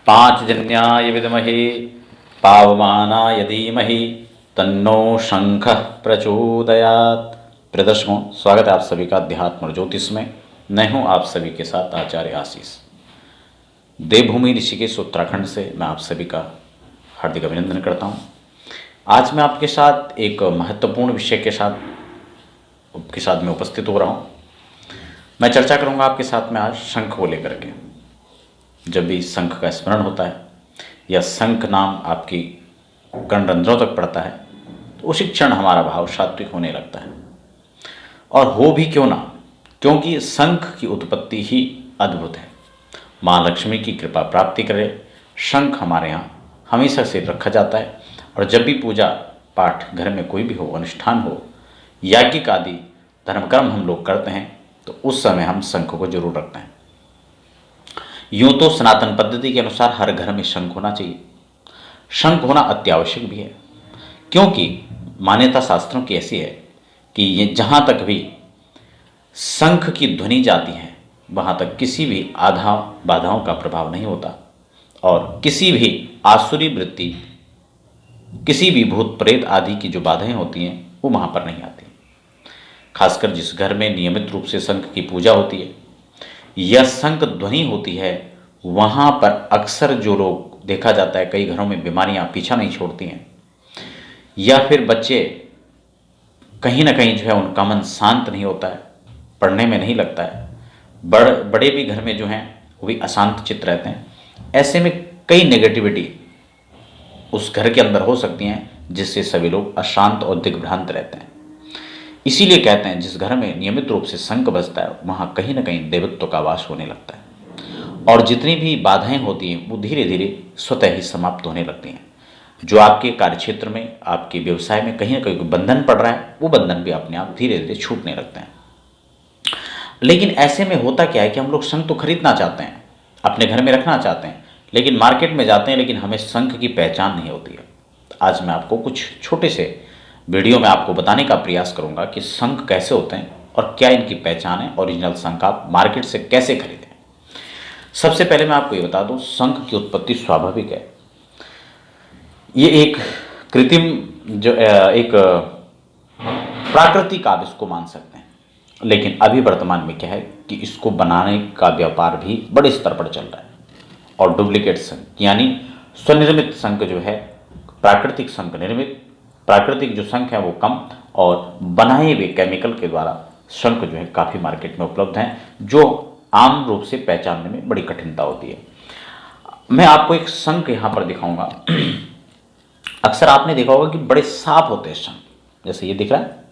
पांचजन्याय विद्महे पावमानाय धीमहि तन्नो शंखः प्रचोदयात्। प्रिय दर्शकों, स्वागत है आप सभी का अध्यात्म और ज्योतिष में। मैं हूं आप सभी के साथ आचार्य आशीष। देवभूमि ऋषिकेश उत्तराखंड से मैं आप सभी का हार्दिक अभिनंदन करता हूं। आज मैं आपके साथ एक महत्वपूर्ण विषय के साथ मैं उपस्थित हो रहा हूं। मैं चर्चा करूंगा आपके साथ में आज शंख को लेकर के। जब भी शंख का स्मरण होता है या शंख नाम आपकी कर्णरंध्रों तक पड़ता है तो उसी क्षण हमारा भाव सात्विक होने लगता है। और हो भी क्यों ना, क्योंकि शंख की उत्पत्ति ही अद्भुत है। माँ लक्ष्मी की कृपा प्राप्ति करे शंख हमारे यहाँ हमेशा से रखा जाता है। और जब भी पूजा पाठ घर में कोई भी हो, अनुष्ठान हो, याज्ञिक आदि धर्मकर्म हम लोग करते हैं तो उस समय हम शंख को जरूर रखते हैं। यूँ तो सनातन पद्धति के अनुसार हर घर में शंख होना चाहिए। शंख होना अत्यावश्यक भी है, क्योंकि मान्यता शास्त्रों की ऐसी है कि ये जहाँ तक भी शंख की ध्वनि जाती है वहाँ तक किसी भी बाधाओं का प्रभाव नहीं होता और किसी भी आसुरी वृत्ति, किसी भी भूत प्रेत आदि की जो बाधाएं होती हैं वो वहाँ पर नहीं आती। खासकर जिस घर में नियमित रूप से शंख की पूजा होती है या शंख ध्वनि होती है, वहाँ पर अक्सर जो लोग देखा जाता है, कई घरों में बीमारियाँ पीछा नहीं छोड़ती हैं या फिर बच्चे कहीं ना कहीं जो है उनका मन शांत नहीं होता है, पढ़ने में नहीं लगता है। बड़े भी घर में जो हैं वो भी अशांत चित्त रहते हैं। ऐसे में कई नेगेटिविटी उस घर के अंदर हो सकती हैं जिससे सभी लोग अशांत और दिग्भ्रांत रहते हैं। इसीलिए कहते हैं जिस घर में नियमित रूप से शंख बजता है वहाँ कहीं ना कहीं देवत्व का वास होने लगता है और जितनी भी बाधाएं होती हैं वो धीरे धीरे स्वतः ही समाप्त होने लगती हैं। जो आपके कार्यक्षेत्र में, आपके व्यवसाय में कहीं ना कहीं कोई बंधन पड़ रहा है वो बंधन भी अपने आप धीरे धीरे छूटने लगते हैं। लेकिन ऐसे में होता क्या है कि हम लोग शंख तो खरीदना चाहते हैं, अपने घर में रखना चाहते हैं, लेकिन मार्केट में जाते हैं लेकिन हमें शंख की पहचान नहीं होती है। आज मैं आपको कुछ छोटे से वीडियो में आपको बताने का प्रयास करूंगा कि शंख कैसे होते हैं और क्या इनकी पहचान है। ओरिजिनल शंख आप मार्केट से कैसे खरीदें। सबसे पहले मैं आपको ये बता दूं, शंख की उत्पत्ति स्वाभाविक है। ये एक कृत्रिम जो एक प्राकृतिक आप इसको मान सकते हैं, लेकिन अभी वर्तमान में क्या है कि इसको बनाने का व्यापार भी बड़े स्तर पर चल रहा है और डुप्लीकेट शंख यानी स्वनिर्मित शंख जो है, प्राकृतिक शंख निर्मित, प्राकृतिक जो शंख है वो कम और बनाए हुए केमिकल के द्वारा शंख जो है काफ़ी मार्केट में उपलब्ध हैं, जो आम रूप से पहचानने में बड़ी कठिनता होती है। मैं आपको एक शंख यहाँ पर दिखाऊंगा। अक्सर आपने देखा होगा कि बड़े साफ होते हैं शंख, जैसे ये दिख रहा है,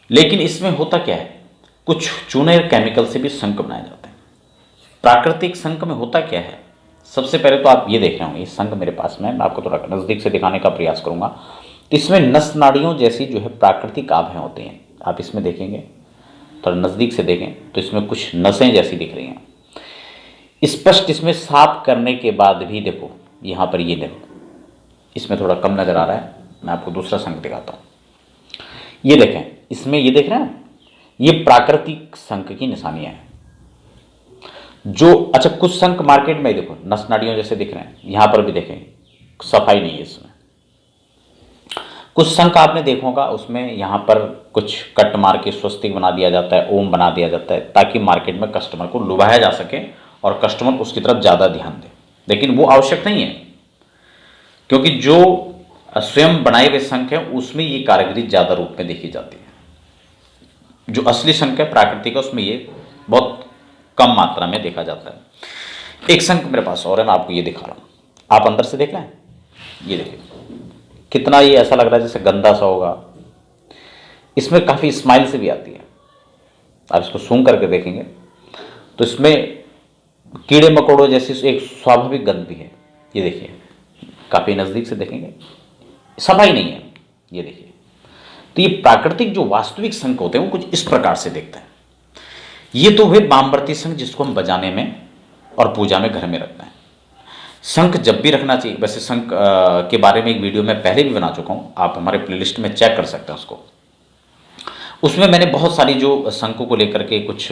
लेकिन इसमें होता क्या है, कुछ चूने केमिकल से भी शंख बनाए जाते हैं। प्राकृतिक शंख में होता क्या है, सबसे पहले तो आप ये देख रहे होंगे, ये शंख मेरे पास में, मैं आपको थोड़ा नज़दीक से दिखाने का प्रयास करूंगा। इसमें नस नाड़ियों जैसी जो है प्राकृतिक आभें होती हैं। आप इसमें देखेंगे, थोड़ा नज़दीक से देखें तो इसमें कुछ नसें जैसी दिख रही हैं स्पष्ट। इसमें साफ करने के बाद भी देखो, यहाँ पर ये देखो, इसमें थोड़ा कम नज़र आ रहा है। मैं आपको दूसरा शंख दिखाता हूँ। ये देखें, इसमें ये देख रहे हैं, ये प्राकृतिक शंख की निशानियाँ हैं। जो अच्छा, कुछ शंख मार्केट में देखो नस नाड़ियों जैसे दिख रहे हैं, यहां पर भी देखें सफाई नहीं है इसमें। कुछ शंख आपने देखा होगा उसमें यहां पर कुछ कट मार के स्वस्तिक बना दिया जाता है, ओम बना दिया जाता है, ताकि मार्केट में कस्टमर को लुभाया जा सके और कस्टमर उसकी तरफ ज़्यादा ध्यान दे। लेकिन वो आवश्यक नहीं है, क्योंकि जो स्वयं बनाए हुए शंख है उसमें ये कारीगरी ज़्यादा रूप में देखी जाती है। जो असली शंख है प्राकृतिक है उसमें ये बहुत कम मात्रा में देखा जाता है। एक शंख मेरे पास और है, मैं आपको ये दिखा रहा हूँ। आप अंदर से देख रहे हैं, ये देखिए कितना ये ऐसा लग रहा है जैसे गंदा सा होगा। इसमें काफ़ी स्माइल से भी आती है। आप इसको सूंघ करके देखेंगे तो इसमें कीड़े मकोड़ों जैसी एक स्वाभाविक गंध भी है। ये देखिए, काफ़ी नज़दीक से देखेंगे, सफाई नहीं है। ये देखिए, तो ये प्राकृतिक जो वास्तविक शंख होते हैं वो कुछ इस प्रकार से दिखते हैं। ये तो हुए वामवर्ती शंख जिसको हम बजाने में और पूजा में घर में रखते हैं। शंख जब भी रखना चाहिए, वैसे शंख के बारे में एक वीडियो मैं पहले भी बना चुका हूँ, आप हमारे प्लेलिस्ट में चेक कर सकते हैं उसको। उसमें मैंने बहुत सारी जो शंखों को लेकर के कुछ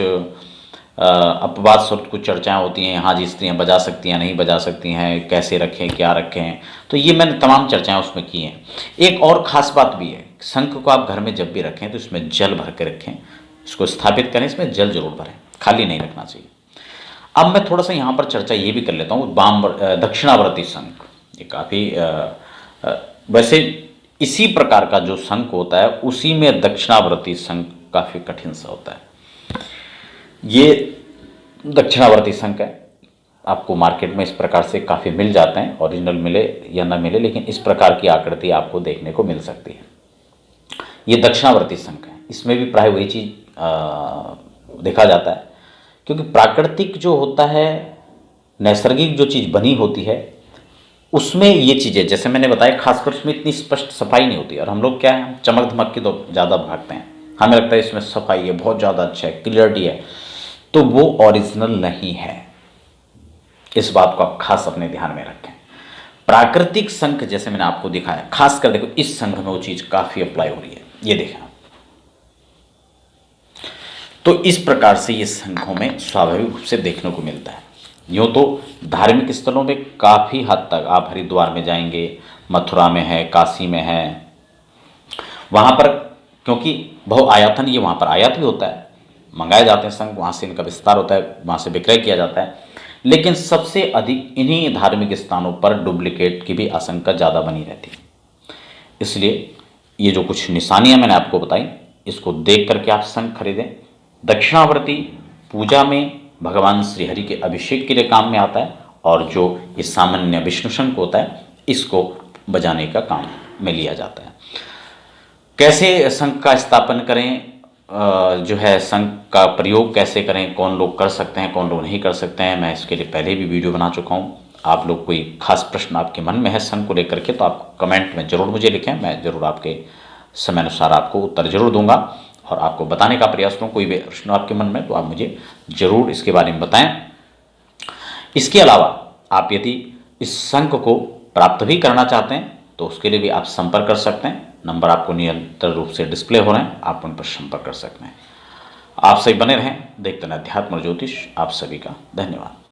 अपवाद स्वरूप कुछ चर्चाएं होती हैं, हाँ जी स्त्रियाँ बजा सकती हैं, नहीं बजा सकती हैं, कैसे रखें, क्या रखें, तो ये मैंने तमाम चर्चाएं उसमें की हैं। एक और ख़ास बात भी है, शंख को आप घर में जब भी रखें तो इसमें जल भर के रखें, इसको स्थापित करें, इसमें जल जरूर भरें, खाली नहीं रखना चाहिए। अब मैं थोड़ा सा यहाँ पर चर्चा ये भी कर लेता हूँ दक्षिणावर्ती शंख। ये काफ़ी वैसे इसी प्रकार का जो शंख होता है उसी में दक्षिणावर्ती शंख काफ़ी कठिन सा होता है। ये दक्षिणावर्ती शंख है, आपको मार्केट में इस प्रकार से काफ़ी मिल जाते हैं, ओरिजिनल मिले या ना मिले, लेकिन इस प्रकार की आकृति आपको देखने को मिल सकती है। ये दक्षिणावर्ती शंख है, इसमें भी प्राय वही चीज़ देखा जाता है, क्योंकि प्राकृतिक जो होता है, नैसर्गिक जो चीज़ बनी होती है, उसमें ये चीज़ें जैसे मैंने बताया, खासकर उसमें इतनी स्पष्ट सफाई नहीं होती। और हम लोग क्या है, चमक धमक की तो ज़्यादा भागते हैं, हमें लगता है इसमें सफाई है, बहुत ज़्यादा अच्छा है, क्लियरिटी है, तो वो ओरिजिनल नहीं है। इस बात को आप खास अपने ध्यान में रखें। प्राकृतिक शंख जैसे मैंने आपको दिखाया, खासकर देखो इस शंख में वो चीज़ काफ़ी अप्लाई हो रही है, ये देखें। तो इस प्रकार से ये शंखों में स्वाभाविक रूप से देखने को मिलता है। यूँ तो धार्मिक स्थलों में काफ़ी हद तक आप हरिद्वार में जाएंगे, मथुरा में है, काशी में है, वहाँ पर क्योंकि बहुआयातन ये वहाँ पर आयात भी होता है, मंगाए जाते हैं शंख, वहाँ से इनका विस्तार होता है, वहाँ से विक्रय किया जाता है, लेकिन सबसे अधिक इन्हीं धार्मिक स्थानों पर डुप्लीकेट की भी आशंका ज़्यादा बनी रहती है। इसलिए ये जो कुछ निशानियाँ मैंने आपको बताई, इसको देख करके आप शंख खरीदें। दक्षिणावर्ती पूजा में भगवान श्रीहरि के अभिषेक के लिए काम में आता है, और जो ये सामान्य विष्णु शंख होता है इसको बजाने का काम में लिया जाता है। कैसे शंख का स्थापन करें, जो है शंख का प्रयोग कैसे करें, कौन लोग कर सकते हैं, कौन लोग नहीं कर सकते हैं, मैं इसके लिए पहले भी वीडियो बना चुका हूँ। आप लोग कोई खास प्रश्न आपके मन में है शंख को लेकर के, तो आप कमेंट में ज़रूर मुझे लिखें, मैं ज़रूर आपके समय अनुसार आपको उत्तर जरूर दूंगा और आपको बताने का प्रयास करूँ। कोई भी प्रश्न आपके मन में तो आप मुझे ज़रूर इसके बारे में बताएं। इसके अलावा आप यदि इस शंख को प्राप्त भी करना चाहते हैं तो उसके लिए भी आप संपर्क कर सकते हैं। नंबर आपको निरंतर रूप से डिस्प्ले हो रहे हैं, आप उन पर संपर्क कर सकते हैं। आप सही बने रहें, देखते रहें अध्यात्म और ज्योतिष। आप सभी का धन्यवाद।